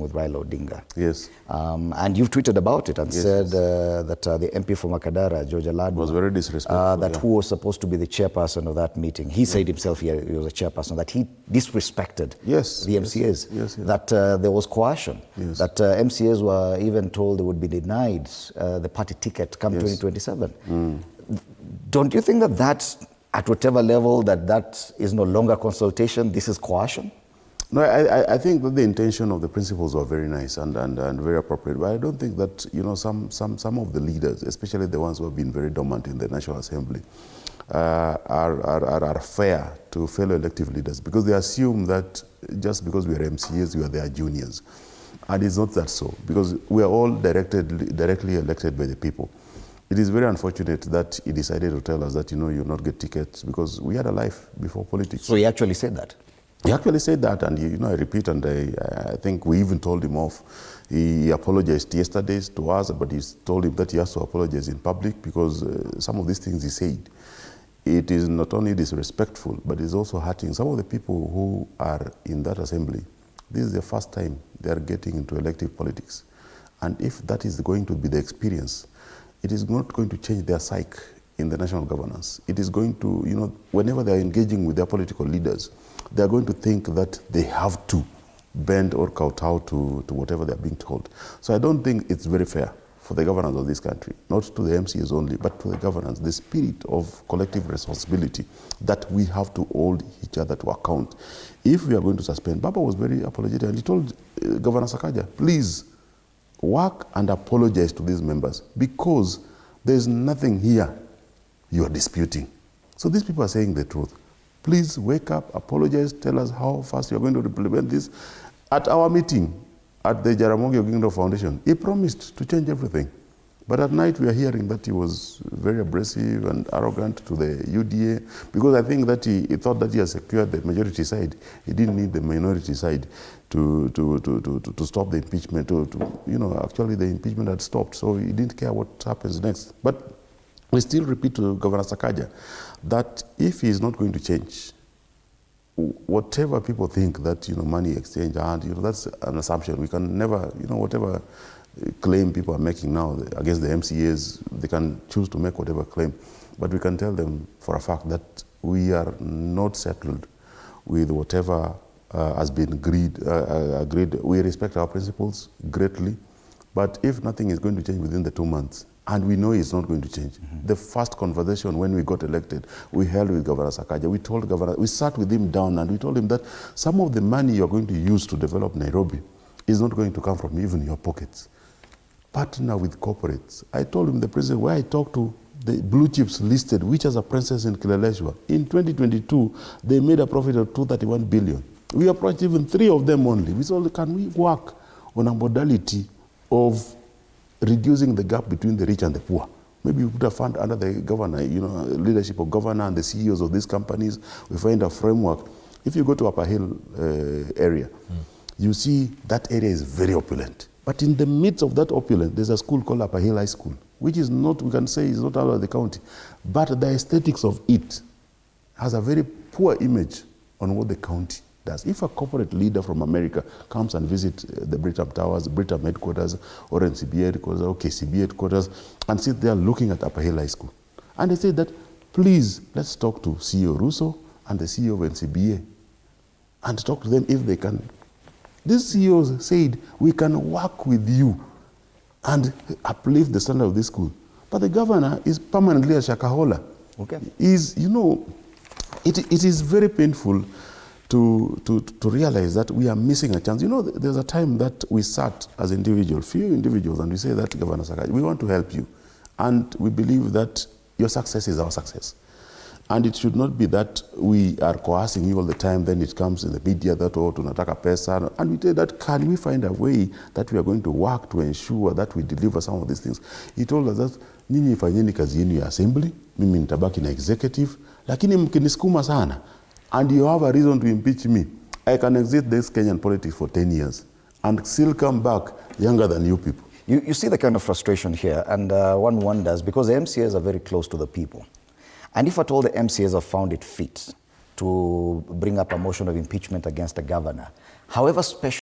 with Raila Odinga. Yes. And you've tweeted about it and said that the MP from Makadara, George Alai, was very disrespectful. Who was supposed to be the chairperson of that meeting. He said himself he was a chairperson, that he disrespected the MCAs, that there was coercion, that MCAs were even told they would be denied the party ticket come 2027. Don't you think that that's, at whatever level, that is no longer consultation, this is coercion? No, I think that the intention of the principles were very nice and very appropriate, but I don't think that, you know, some of the leaders, especially the ones who have been very dominant in the National Assembly, are fair to fellow elective leaders, because they assume that just because we are MCAs, we are their juniors. And it's not that so, because we are all directly elected by the people. It is very unfortunate that he decided to tell us that, you know, you'll not get tickets, because we had a life before politics. So he actually said that? He actually said that, and you know, I repeat, and I think we even told him off. He apologized yesterday to us, but he told him that he has to apologize in public, because some of these things he said, it is not only disrespectful, but it's also hurting some of the people who are in that assembly. This is the first time they are getting into elective politics. And if that is going to be the experience, it is not going to change their psyche in the national governance. It is going to, you know, whenever they are engaging with their political leaders, they are going to think that they have to bend or kowtow to whatever they are being told. So I don't think it's very fair for the governance of this country, not to the MCAs only, but to the governance, the spirit of collective responsibility, that we have to hold each other to account. If we are going to suspend, BAMBA was very apologetic, and he told Governor Sakaja, please work and apologize to these members, because there's nothing here you are disputing. So these people are saying the truth. Please wake up, apologize, tell us how fast you're going to implement this. At our meeting at the Jaramogi Oginga Foundation, he promised to change everything. But at night we are hearing that he was very abrasive and arrogant to the UDA, because I think that he thought that he had secured the majority side. He didn't need the minority side to stop the impeachment. You know, actually the impeachment had stopped, so he didn't care what happens next. But we still repeat to Governor Sakaja that if he is not going to change, whatever people think that, you know, money exchange, and, you know, that's an assumption. We can never, you know, whatever claim people are making now against the MCAs, they can choose to make whatever claim. But we can tell them for a fact that we are not settled with whatever has been agreed. We respect our principles greatly, but if nothing is going to change within the 2 months, and we know it's not going to change. The first conversation when we got elected, we held with Governor Sakaja. We told Governor, we sat with him down and we told him that some of the money you're going to use to develop Nairobi is not going to come from even your pockets. Partner with corporates. I told him, the president, where I talked to the blue chips listed, which as a princess in Kileleshwa, in 2022, they made a profit of 231 billion. We approached even 3 of them only. We said, can we work on a modality of reducing the gap between the rich and the poor? Maybe we put a fund under the governor, you know, leadership of governor and the CEOs of these companies. We find a framework. If you go to Upper Hill area, you see that area is very opulent. But in the midst of that opulence, there's a school called Upper Hill High School, which is not, we can say, is not out of the county. But the aesthetics of it has a very poor image on what the county does. If a corporate leader from America comes and visits the Britam Towers, Britam headquarters, or NCBA headquarters, or KCB headquarters, and sit there looking at Upper Hill High School, and they say that, please, let's talk to CEO Russo and the CEO of NCBA and talk to them if they can. These CEOs said, we can work with you and uplift the standard of this school. But the governor is permanently a shakahola. Okay. You know, it is very painful to realize that we are missing a chance. You know, there's a time that we sat as individuals, few individuals, and we say that, Governor Sakaja, we want to help you. And we believe that your success is our success. And it should not be that we are coercing you all the time, then it comes in the media that, oh, tunataka pesa. And we say that, can we find a way that we are going to work to ensure that we deliver some of these things? He told us that, nyinyi fanyeni kazi yenu ya assembly, mimi nitabaki na executive, lakini mkinisukuma sana, and you have a reason to impeach me, I can exit this Kenyan politics for 10 years and still come back younger than you people. You see the kind of frustration here, and one wonders, because the MCAs are very close to the people. And if at all the MCAs have found it fit to bring up a motion of impeachment against a governor, however special